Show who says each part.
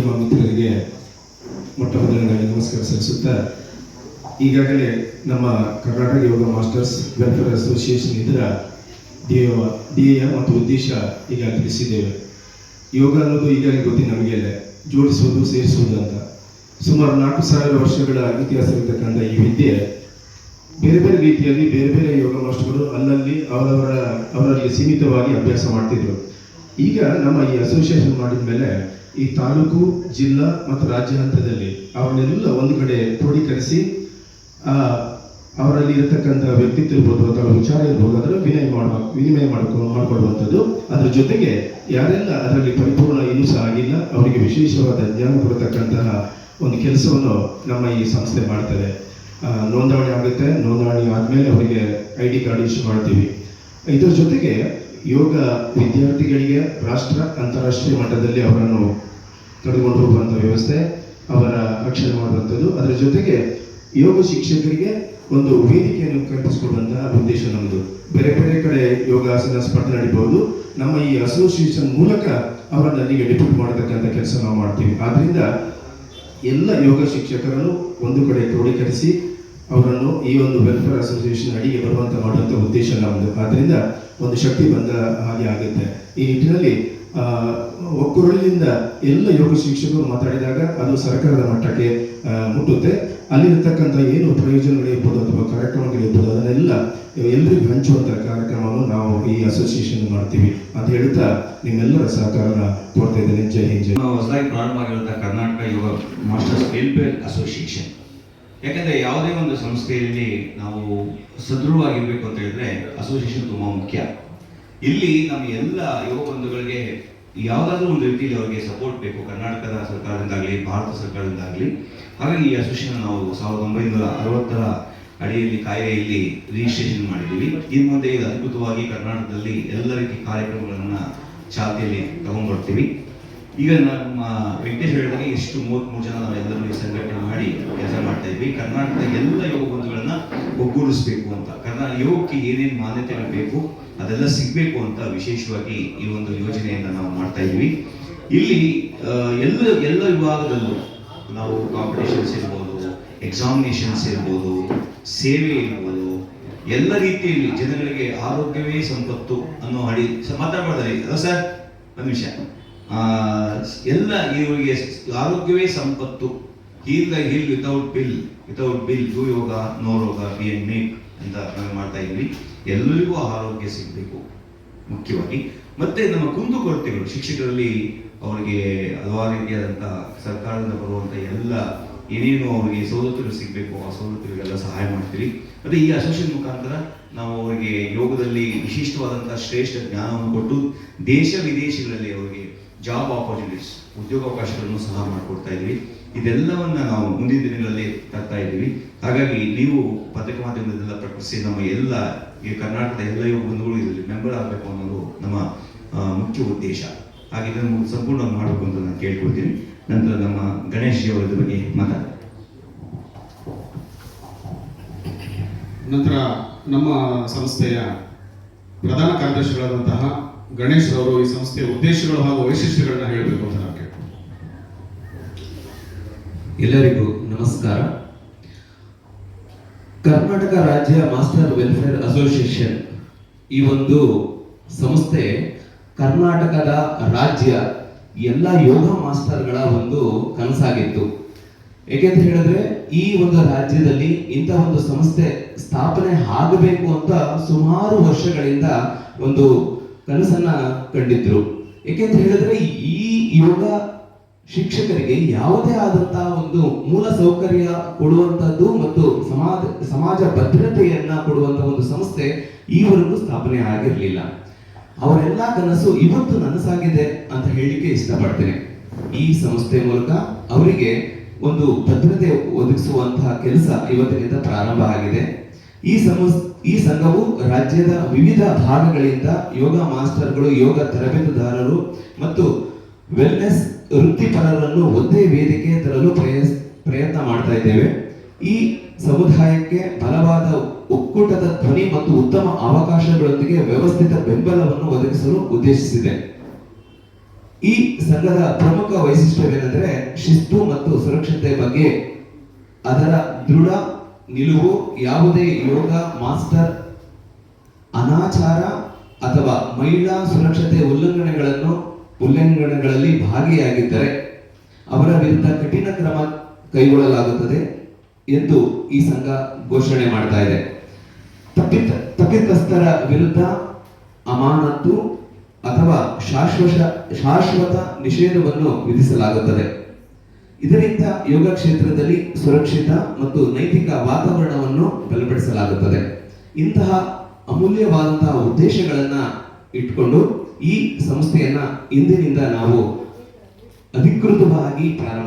Speaker 1: ಮಾಧ್ಯಮ ಮಿತ್ರರಿಗೆ ಮೊಟ್ಟ ಮೊದಲನೇದಾಗಿ ನಮಸ್ಕಾರ ಸಲ್ಲಿಸುತ್ತಾ, ಈಗಾಗಲೇ ನಮ್ಮ ಕರ್ನಾಟಕ ಯೋಗ ಮಾಸ್ಟರ್ಸ್ ವೆಲ್ಫೇರ್ ಅಸೋಸಿಯೇಷನ್ ಇದರ ಧ್ಯೇಯ ಮತ್ತು ಉದ್ದೇಶ ಈಗ ತಿಳಿಸಿದ್ದೇವೆ. ಯೋಗ ಅನ್ನೋದು ಈಗಾಗಲೇ ಗೊತ್ತಿದೆ ನಮಗೆಲ್ಲ, ಜೋಡಿಸುವುದು ಸೇರಿಸುವುದು ಅಂತ. ಸುಮಾರು 4000 ವರ್ಷಗಳ ಇತಿಹಾಸ ಇರತಕ್ಕಂಥ ಈ ವಿದ್ಯೆ ಬೇರೆ ಬೇರೆ ರೀತಿಯಲ್ಲಿ ಬೇರೆ ಬೇರೆ ಯೋಗ ಮಾಸ್ಟರ್ಗಳು ಅಲ್ಲಲ್ಲಿ ಅವರಲ್ಲಿ ಸೀಮಿತವಾಗಿ ಅಭ್ಯಾಸ ಮಾಡ್ತಿದ್ರು. ಈಗ ನಮ್ಮ ಈ ಅಸೋಸಿಯೇಷನ್ ಮಾಡಿದ ಮೇಲೆ ಈ ತಾಲೂಕು, ಜಿಲ್ಲಾ ಮತ್ತು ರಾಜ್ಯ ಹಂತದಲ್ಲಿ ಅವರನ್ನೆಲ್ಲ ಒಂದು ಕಡೆ ಕ್ರೋಢೀಕರಿಸಿ ಅವರಲ್ಲಿ ಇರತಕ್ಕಂಥ ವ್ಯಕ್ತಿತ್ವ ಇರ್ಬೋದು ಅಥವಾ ವಿಚಾರ ಇರ್ಬೋದು ಅದರ ವಿನಿಮಯ ಮಾಡಿಕೊಳ್ಳುವಂಥದ್ದು. ಅದರ ಜೊತೆಗೆ ಯಾರೆಲ್ಲ ಅದರಲ್ಲಿ ಪರಿಪೂರ್ಣ ಇನ್ನೂ ಸಹ ಆಗಿಲ್ಲ ಅವರಿಗೆ ವಿಶೇಷವಾದ ಜ್ಞಾನ ಕೊಡತಕ್ಕಂತಹ ಒಂದು ಕೆಲಸವನ್ನು ನಮ್ಮ ಈ ಸಂಸ್ಥೆ ಮಾಡ್ತದೆ. ನೋಂದಣಿ ಆಗುತ್ತೆ, ನೋಂದಣಿ ಆದಮೇಲೆ ಅವರಿಗೆ ID ಕಾರ್ಡ್ ಇಶ್ಯೂ ಮಾಡ್ತೀವಿ. ಇದರ ಜೊತೆಗೆ ಯೋಗ ವಿದ್ಯಾರ್ಥಿಗಳಿಗೆ ರಾಷ್ಟ್ರ ಅಂತಾರಾಷ್ಟ್ರೀಯ ಮಟ್ಟದಲ್ಲಿ ಅವರನ್ನು ಕರೆದುಕೊಂಡು ಹೋಗುವಂಥ ವ್ಯವಸ್ಥೆ, ಅವರ ರಕ್ಷಣೆ ಮಾಡುವಂಥದ್ದು. ಅದರ ಜೊತೆಗೆ ಯೋಗ ಶಿಕ್ಷಕರಿಗೆ ಒಂದು ವೇದಿಕೆಯನ್ನು ಕಲ್ಪಿಸಿಕೊಡುವಂತಹ ಉದ್ದೇಶ ನಮ್ಮದು. ಬೇರೆ ಬೇರೆ ಕಡೆ ಯೋಗಾಸನ ಸ್ಪರ್ಧೆ ನಡೀಬಹುದು, ನಮ್ಮ ಈ ಅಸೋಸಿಯೇಷನ್ ಮೂಲಕ ಅವರನ್ನು ಅಲ್ಲಿಗೆ ಡೆಪ್ಯೂಟ್ ಮಾಡತಕ್ಕಂಥ ಕೆಲಸ ನಾವು ಮಾಡ್ತೀವಿ. ಆದ್ದರಿಂದ ಎಲ್ಲ ಯೋಗ ಶಿಕ್ಷಕರನ್ನು ಒಂದು ಕಡೆ ಕ್ರೋಢೀಕರಿಸಿ ಅವರನ್ನು ಈ ಒಂದು ವೆಲ್ಫೇರ್ ಅಸೋಸಿಯೇಷನ್ ಅಡಿಗೆ ಬರುವಂತ ಮಾಡುವಂಥ ಉದ್ದೇಶ ನಮ್ಮದು. ಆದ್ದರಿಂದ ಒಂದು ಶಕ್ತಿ ಬಂದ ಹಾಗೆ ಆಗುತ್ತೆ. ಈ ನಿಟ್ಟಿನಲ್ಲಿ ಒಕ್ಕೂರಲಿನಿಂದ ಎಲ್ಲ ಯೋಗ ಶಿಕ್ಷಕರು ಮಾತಾಡಿದಾಗ ಅದು ಸರ್ಕಾರದ ಮಟ್ಟಕ್ಕೆ ಮುಟ್ಟುತ್ತೆ. ಅಲ್ಲಿರತಕ್ಕಂಥ ಏನು ಪ್ರಯೋಜನಗಳಿರ್ಬೋದು ಅಥವಾ ಕಾರ್ಯಕ್ರಮಗಳಿರ್ಬೋದು ಅದನ್ನೆಲ್ಲ ಎಲ್ಲರಿಗೂ ಹಂಚುವಂಥ ಕಾರ್ಯಕ್ರಮವನ್ನು ನಾವು ಈ ಅಸೋಸಿಯೇಷನ್ ಮಾಡ್ತೀವಿ ಅಂತ ಹೇಳ್ತಾ ನಿಮ್ಮೆಲ್ಲರ ಸಹಕಾರನ ಕೋರ್ತಾ ಇದ್ದೇನೆ. ಜೈ ಹಿಂದ್.
Speaker 2: ಹೊಸದಾಗಿ ಪ್ರಾರಂಭ ಆಗಿರುವಂತಹ ಕರ್ನಾಟಕ ಯೋಗ ಮಾಸ್ಟರ್ಸ್ ವೆಲ್ಫೇರ್ ಅಸೋಸಿಯೇಷನ್. ಯಾಕಂದ್ರೆ ಯಾವುದೇ ಒಂದು ಸಂಸ್ಥೆಯಲ್ಲಿ ನಾವು ಸದೃಢವಾಗಿರ್ಬೇಕು ಅಂತ ಹೇಳಿದ್ರೆ ಅಸೋಸಿಯೇಷನ್ ತುಂಬಾ ಮುಖ್ಯ. ಇಲ್ಲಿ ನಮ್ಮ ಎಲ್ಲ ಯೋಗ ಬಂಧುಗಳಿಗೆ ಯಾವುದಾದ್ರೂ ಒಂದು ರೀತಿಯಲ್ಲಿ ಅವರಿಗೆ ಸಪೋರ್ಟ್ ಬೇಕು, ಕರ್ನಾಟಕದ ಸರ್ಕಾರದಿಂದಾಗಲಿ ಭಾರತ ಸರ್ಕಾರದಿಂದಾಗಲಿ. ಹಾಗಾಗಿ ಈ ಅಸೋಸಿಯೇಷನ್ ನಾವು 1960ರ ಅಡಿಯಲ್ಲಿ ಕಾಯ್ದೆಯಲ್ಲಿ ರಿಜಿಸ್ಟ್ರೇಷನ್ ಮಾಡಿದ್ದೀವಿ. ಇನ್ನು ಮುಂದೆ ಇದು ಅದ್ಭುತವಾಗಿ ಕರ್ನಾಟಕದಲ್ಲಿ ಎಲ್ಲ ರೀತಿ ಕಾರ್ಯಕ್ರಮಗಳನ್ನ ಚಾಲ್ತಿಯಲ್ಲಿ ತಗೊಂಡ್ಬರ್ತೀವಿ. ಈಗ ನಮ್ಮ ವೆಂಕಟೇಶ್ ಹೇಳಿದಾಗ ಎಷ್ಟು 33 ಜನ ನಾವೆಲ್ಲರೂ ಸಂಘಟನೆ ಮಾಡಿ ಕೆಲಸ ಮಾಡ್ತಾ ಇದ್ವಿ. ಕರ್ನಾಟಕದ ಎಲ್ಲ ಯೋಗ ಬಂಧುಗಳನ್ನ ಒಗ್ಗೂಡಿಸ್ಬೇಕು ಅಂತ, ಯೋಗಕ್ಕೆ ಏನೇನು ಮಾನ್ಯತೆಗಳು ಬೇಕು ಅದೆಲ್ಲ ಸಿಗ್ಬೇಕು ಅಂತ ವಿಶೇಷವಾಗಿ ಈ ಒಂದು ಯೋಜನೆಯನ್ನ ನಾವು ಮಾಡ್ತಾ ಇದ್ವಿ. ಇಲ್ಲಿ ಎಲ್ಲ ವಿಭಾಗದಲ್ಲೂ ನಾವು ಕಾಂಪಿಟೇಷನ್ಸ್ ಇರ್ಬೋದು, ಎಕ್ಸಾಮಿನೇಷನ್ಸ್ ಇರ್ಬೋದು, ಸೇವೆ ಇರ್ಬೋದು, ಎಲ್ಲ ರೀತಿಯಲ್ಲಿ ಜನಗಳಿಗೆ ಆರೋಗ್ಯವೇ ಸಂಪತ್ತು ಅನ್ನೋ ಅಡಿ ಮಾತಾಡ್ಬಾರ್ದಲ್ಲಿ ಅಲ್ಲ ಸರ್, ಒಂದು ನಿಮಿಷ. ಎಲ್ಲ ಇವರಿಗೆ ಆರೋಗ್ಯವೇ ಸಂಪತ್ತು, heal without bill, do yoga no roga ಬಿ ಎನ್ ಮೇಕ್ ಅಂತ ನಾವು ಮಾಡ್ತಾ ಇದ್ವಿ. ಎಲ್ಲರಿಗೂ ಆರೋಗ್ಯ ಸಿಗಬೇಕು ಮುಖ್ಯವಾಗಿ. ಮತ್ತೆ ನಮ್ಮ ಕುಂದುಕೊರತೆಗಳು ಶಿಕ್ಷಕರಲ್ಲಿ ಅವರಿಗೆ ಹಲವಾರು ರೀತಿಯಾದಂಥ ಸರ್ಕಾರದಿಂದ ಬರುವಂಥ ಎಲ್ಲ ಏನೇನು ಅವರಿಗೆ ಸವಲತ್ತುಗಳು ಸಿಗಬೇಕು ಆ ಸವಲತ್ತುಗಳಿಗೆಲ್ಲ ಸಹಾಯ ಮಾಡ್ತೀವಿ. ಮತ್ತೆ ಈ ಅಸೋಸಿಯೇಷನ್ ಮುಖಾಂತರ ನಾವು ಅವರಿಗೆ ಯೋಗದಲ್ಲಿ ವಿಶಿಷ್ಟವಾದಂಥ ಶ್ರೇಷ್ಠ ಜ್ಞಾನವನ್ನು ಕೊಟ್ಟು ದೇಶ ವಿದೇಶಗಳಲ್ಲಿ ಅವರಿಗೆ ಜಾಬ್ ಆಪರ್ಚುನಿಟೀಸ್, ಉದ್ಯೋಗಾವಕಾಶಗಳನ್ನು ಸಹ ಮಾಡಿಕೊಡ್ತಾ ಇದ್ವಿ. ಇದೆಲ್ಲವನ್ನ ನಾವು ಮುಂದಿನ ದಿನಗಳಲ್ಲಿ ತರ್ತಾ ಇದ್ದೀವಿ. ಹಾಗಾಗಿ ನೀವು ಪತ್ರಿಕಾ ಮಾಧ್ಯಮದಲ್ಲೆಲ್ಲ ಪ್ರಕಟಿಸಿ ನಮ್ಮ ಎಲ್ಲ ಈ ಕರ್ನಾಟಕದ ಎಲ್ಲ ಯೋಗ ಬಂಧುಗಳು ಇದರಲ್ಲಿ ಮೆಂಬರ್ ಆಗಬೇಕು ಅನ್ನೋದು ನಮ್ಮ ಮುಖ್ಯ ಉದ್ದೇಶ. ಹಾಗೆ ಇದನ್ನು ಸಂಪೂರ್ಣವಾಗಿ ಮಾಡಬೇಕು ಅಂತ ನಾನು ಕೇಳ್ಕೊಳ್ತೀನಿ. ನಂತರ ನಮ್ಮ ಗಣೇಶ್ ಜಿ ಅವರ ಬಗ್ಗೆ ಮಾತಾಡ್ತಾರೆ.
Speaker 3: ನಂತರ ನಮ್ಮ ಸಂಸ್ಥೆಯ ಪ್ರಧಾನ ಕಾರ್ಯದರ್ಶಿಗಳಾದಂತಹ ಗಣೇಶ್ ಅವರು ಈ ಸಂಸ್ಥೆಯ ಉದ್ದೇಶಗಳು ಹಾಗೂ ವೈಶಿಷ್ಟ್ಯಗಳನ್ನ ಹೇಳಬೇಕು ಅಂತ ನಾನು ಕೇಳ್ತೀನಿ.
Speaker 4: ಎಲ್ಲರಿಗೂ ನಮಸ್ಕಾರ. ಕರ್ನಾಟಕ ರಾಜ್ಯ ಮಾಸ್ಟರ್ ವೆಲ್ಫೇರ್ ಅಸೋಸಿಯೇಷನ್ ಈ ಒಂದು ಸಂಸ್ಥೆ ಕರ್ನಾಟಕದ ರಾಜ್ಯ ಎಲ್ಲ ಯೋಗ ಮಾಸ್ಟರ್ಗಳ ಒಂದು ಕನಸಾಗಿತ್ತು. ಏಕೆಂತ ಹೇಳಿದ್ರೆ ಈ ಒಂದು ರಾಜ್ಯದಲ್ಲಿ ಇಂಥ ಒಂದು ಸಂಸ್ಥೆ ಸ್ಥಾಪನೆ ಆಗಬೇಕು ಅಂತ ಸುಮಾರು ವರ್ಷಗಳಿಂದ ಒಂದು ಕನಸನ್ನ ಕಂಡಿದ್ರು. ಏಕೆಂತ ಹೇಳಿದ್ರೆ ಈ ಯೋಗ ಶಿಕ್ಷಕರಿಗೆ ಯಾವುದೇ ಆದಂತಹ ಒಂದು ಮೂಲ ಸೌಕರ್ಯ ಕೊಡುವಂತದ್ದು ಮತ್ತು ಸಮಾಜ ಭದ್ರತೆಯನ್ನ ಕೊಡುವಂತಹ ಒಂದು ಸಂಸ್ಥೆ ಈವರೆಗೂ ಸ್ಥಾಪನೆ ಆಗಿರಲಿಲ್ಲ. ಅವರೆಲ್ಲ ಕನಸು ಇವತ್ತು ನನಸಾಗಿದೆ ಅಂತ ಹೇಳಿಕೆ ಇಷ್ಟಪಡ್ತೇನೆ. ಈ ಸಂಸ್ಥೆ ಮೂಲಕ ಅವರಿಗೆ ಒಂದು ಭದ್ರತೆ ಒದಗಿಸುವಂತಹ ಕೆಲಸ ಇವತ್ತಿನಿಂದ ಪ್ರಾರಂಭ ಆಗಿದೆ. ಈ ಸಂಘವು ರಾಜ್ಯದ ವಿವಿಧ ಭಾಗಗಳಿಂದ ಯೋಗ ಮಾಸ್ಟರ್ಗಳು, ಯೋಗ ತರಬೇತುದಾರರು ಮತ್ತು ವೆಲ್ನೆಸ್ ವೃತ್ತಿಪರರನ್ನು ಒಂದೇ ವೇದಿಕೆ ತರಲು ಪ್ರಯತ್ನ ಮಾಡ್ತಾ ಇದ್ದೇವೆ. ಈ ಸಮುದಾಯಕ್ಕೆ ಬಲವಾದ ಒಕ್ಕೂಟದ ಧ್ವನಿ ಮತ್ತು ಉತ್ತಮ ಅವಕಾಶಗಳೊಂದಿಗೆ ವ್ಯವಸ್ಥಿತ ಬೆಂಬಲವನ್ನು ಒದಗಿಸಲು ಉದ್ದೇಶಿಸಿದೆ. ಈ ಸಂಘದ ಪ್ರಮುಖ ವೈಶಿಷ್ಟ್ಯವೇನೆಂದರೆ ಶಿಸ್ತು ಮತ್ತು ಸುರಕ್ಷತೆ ಬಗ್ಗೆ ಅದರ ದೃಢ ನಿಲುವು. ಯಾವುದೇ ಯೋಗ ಮಾಸ್ಟರ್ ಅನಾಚಾರ ಅಥವಾ ಮಹಿಳಾ ಸುರಕ್ಷತೆ ಉಲ್ಲಂಘನೆಗಳಲ್ಲಿ ಭಾಗಿಯಾಗಿದ್ದರೆ ಅವರ ವಿರುದ್ಧ ಕಠಿಣ ಕ್ರಮ ಕೈಗೊಳ್ಳಲಾಗುತ್ತದೆ ಎಂದು ಈ ಸಂಘ ಘೋಷಣೆ ಮಾಡ್ತಾ ಇದೆ. ತಪ್ಪಿತಸ್ಥರ ವಿರುದ್ಧ ಅಮಾನತು ಅಥವಾ ಶಾಶ್ವತ ನಿಷೇಧವನ್ನು ವಿಧಿಸಲಾಗುತ್ತದೆ. ಇದರಿಂದ ಯೋಗ ಕ್ಷೇತ್ರದಲ್ಲಿ ಸುರಕ್ಷಿತ ಮತ್ತು ನೈತಿಕ ವಾತಾವರಣವನ್ನು ಬಲಪಡಿಸಲಾಗುತ್ತದೆ. ಇಂತಹ ಅಮೂಲ್ಯವಾದಂತಹ ಉದ್ದೇಶಗಳನ್ನ ಇಟ್ಕೊಂಡು ಈ ಸಂಸ್ಥೆಯನ್ನ ಇಂದಿನಿಂದ ನಾವು ಅಧಿಕೃತವಾಗಿ ಪ್ರಾರಂಭ